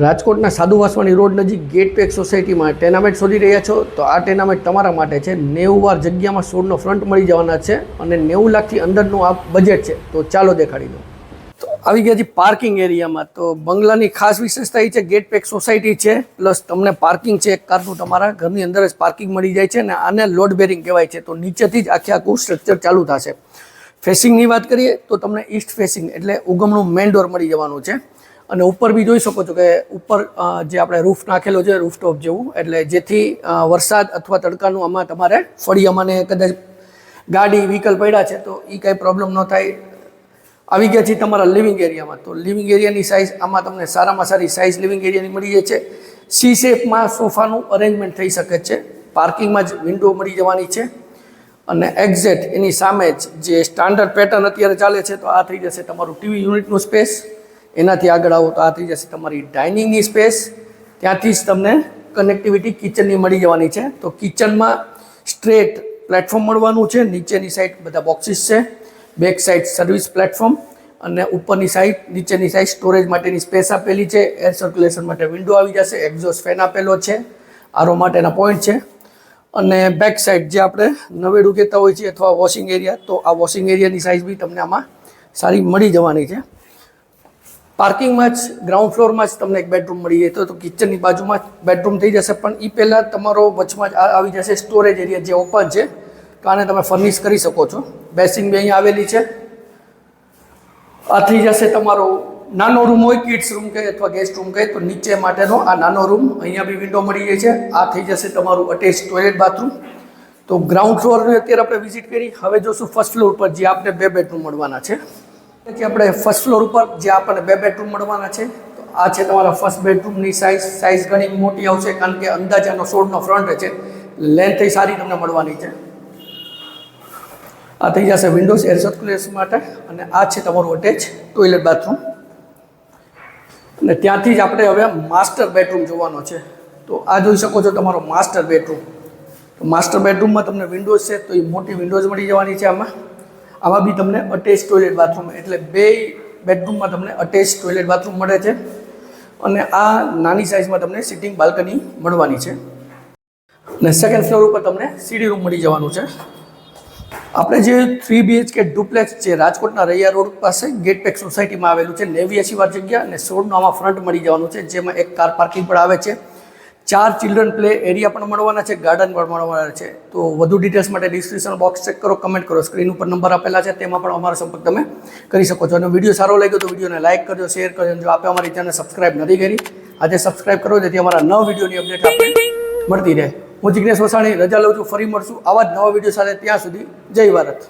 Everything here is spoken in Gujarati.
રાજકોટના સાધુ વાસવાણી રોડ નજીક ગેટ પેક સોસાયટીમાં ટેનામેન્ટ શોધી રહ્યા છો તો આ ટેનામેન્ટ તમારા માટે છે। 90 વાર જગ્યામાં 16નો ફ્રન્ટ મળી જવાના છે અને 90 લાખથી અંદરનું આ બજેટ છે। તો ચાલો દેખાડી દો। તો આવી ગયા છે પાર્કિંગ એરિયામાં। તો બંગલાની ખાસ વિશેષતા એ છે ગેટ પેક સોસાયટી છે પ્લસ તમને પાર્કિંગ છે એક કારનું તમારા ઘરની અંદર જ પાર્કિંગ મળી જાય છે અને આને લોડ બેરિંગ કહેવાય છે। તો નીચેથી જ આખું સ્ટ્રક્ચર ચાલુ થશે। ફેસિંગની વાત કરીએ તો તમને ઈસ્ટ ફેસિંગ એટલે ઉગમનું મેઇન ડોર મળી જવાનું છે અને ઉપર બી જોઈ શકો છો કે ઉપર જે આપણે રૂફ નાખેલો છે રૂફટોપ જેવું, એટલે જેથી વરસાદ અથવા તડકાનું આમાં તમારે ફળિયામાં ને કદાચ ગાડી વ્હીકલ પડ્યા છે તો એ કાંઈ પ્રોબ્લેમ ન થાય। આવી ગયા છે તમારા લિવિંગ એરિયામાં। તો લિવિંગ એરિયાની સાઇઝ આમાં તમને સારામાં સારી સાઇઝ લિવિંગ એરિયાની મળી જાય છે। સી શેપમાં સોફાનું અરેન્જમેન્ટ થઈ શકે છે। પાર્કિંગમાં જ વિન્ડો મળી જવાની છે અને એક્ઝેક્ટ એની સામે જ જે સ્ટાન્ડર્ડ પેટર્ન અત્યારે ચાલે છે તો આ થઈ જશે તમારું ટીવી યુનિટનું સ્પેસ। એનાથી આગળ આવો તો આ થઈ જશે તમારી ડાઇનિંગની સ્પેસ। ત્યાંથી જ તમને કનેક્ટિવિટી કિચનની મળી જવાની છે। તો કિચનમાં સ્ટ્રેટ પ્લેટફોર્મ મળવાનું છે, નીચેની સાઈડ બધા બોક્સિસ છે, બેક સાઈડ સર્વિસ પ્લેટફોર્મ અને ઉપરની સાઈડ નીચેની સાઈડ સ્ટોરેજ માટેની સ્પેસ આપેલી છે। એર સર્ક્યુલેશન માટે વિન્ડો આવી જશે, એક્ઝોસ્ટ ફેન આપેલો છે, આરો માટેના પોઈન્ટ છે અને બેક સાઈડ જે આપણે નવેડું કહેતા હોય છે અથવા વોશિંગ એરિયા, તો આ વોશિંગ એરિયાની સાઇઝ બી તમને આમાં સારી મળી જવાની છે। પાર્કિંગમાં જ ગ્રાઉન્ડ ફ્લોરમાં જ તમને એક બેડરૂમ મળી જાય તો કિચનની બાજુમાં જ બેડરૂમ થઈ જશે। પણ એ પહેલાં તમારો વચમાં જ આવી જશે સ્ટોરેજ એરિયા જે ઓપન છે તો આને તમે ફર્નિશ કરી શકો છો। બેસિંગ બી અહીંયા આવેલી છે। આ થઈ જશે તમારો નાનો રૂમ હોય, કિડ્સ રૂમ કહે અથવા ગેસ્ટ રૂમ કહે તો નીચે માટેનો આ નાનો રૂમ, અહીંયા બી વિન્ડો મળી જાય છે। આ થઈ જશે તમારું અટેચ ટોયલેટ બાથરૂમ। તો ગ્રાઉન્ડ ફ્લોરને અત્યારે આપણે વિઝિટ કરી। હવે જોશું ફર્સ્ટ ફ્લોર પર જે આપણે 2 બેડરૂમ મળવાના છે। કે આપણે ફર્સ્ટ ફ્લોર ઉપર જે આપણને 2 બેડરૂમ મળવાના છે તો આ છે તમારા ફર્સ્ટ બેડરૂમની સાઇઝ ઘણી મોટી આવશે કારણ કે અંદાજાનો 16નો ફ્રન્ટ છે, લેન્થ સારી તમને મળવાની છે। આ થઈ જશે વિન્ડોઝ એર સર્ક્યુલેશન માટે અને આ છે તમારું અટેચ ટોયલેટ બાથરૂમ અને ત્યાંથી જ આપણે હવે માસ્ટર બેડરૂમ જોવાનો છે। તો આ જોઈ શકો છો તમારો માસ્ટર બેડરૂમ। તો માસ્ટર બેડરૂમમાં તમને વિન્ડોઝ છે તો એ મોટી વિન્ડોઝ મળી જવાની છે। આમાં બી તમને અટેચ ટોયલેટ બાથરૂમ એટલે 2 બેડરૂમમાં તમને અટેચ ટોયલેટ બાથરૂમ મળે છે અને આ નાની સાઇઝમાં તમને સિટિંગ બાલ્કની મળવાની છે અને સેકન્ડ ફ્લોર ઉપર તમને સીડી રૂમ મળી જવાનું છે। આપણે જે 3 BHK ડુપ્લેક્સ છે રાજકોટના રૈયા રોડ પાસે ગેટ પેક સોસાયટીમાં આવેલું છે। 89 વાર જગ્યા અને 16નો આમાં ફ્રન્ટ મળી જવાનું છે જેમાં એક કાર પાર્કિંગ પણ આવે છે, 4 ચિલ્ડ્રન પ્લે એરિયા પણ મળવાના છે, ગાર્ડન પણ મળવાના છે। તો વધુ ડિટેલ્સ માટે ડિસ્ક્રિપ્શન બોક્સ ચેક કરો, કમેન્ટ કરો, સ્ક્રીન ઉપર નંબર આપેલા છે તેમાં પણ અમારો સંપર્ક તમે કરી શકો છો। અને વિડીયો સારો લાગ્યો તો વિડીયોને લાઇક કરજો, શેર કરજો। જો આપે અમારી ચેનલ સબસ્ક્રાઇબ નથી કરી આજે સબસ્ક્રાઇબ કરો જેથી અમારા નવા વિડીયોની અપડેટ આપણે મળતી રહે। હું જિગ્નેશ વસાણી રજા લઉં છું, ફરી મળશું આવા જ નવા વિડીયો સાથે। ત્યાં સુધી જય ભારત।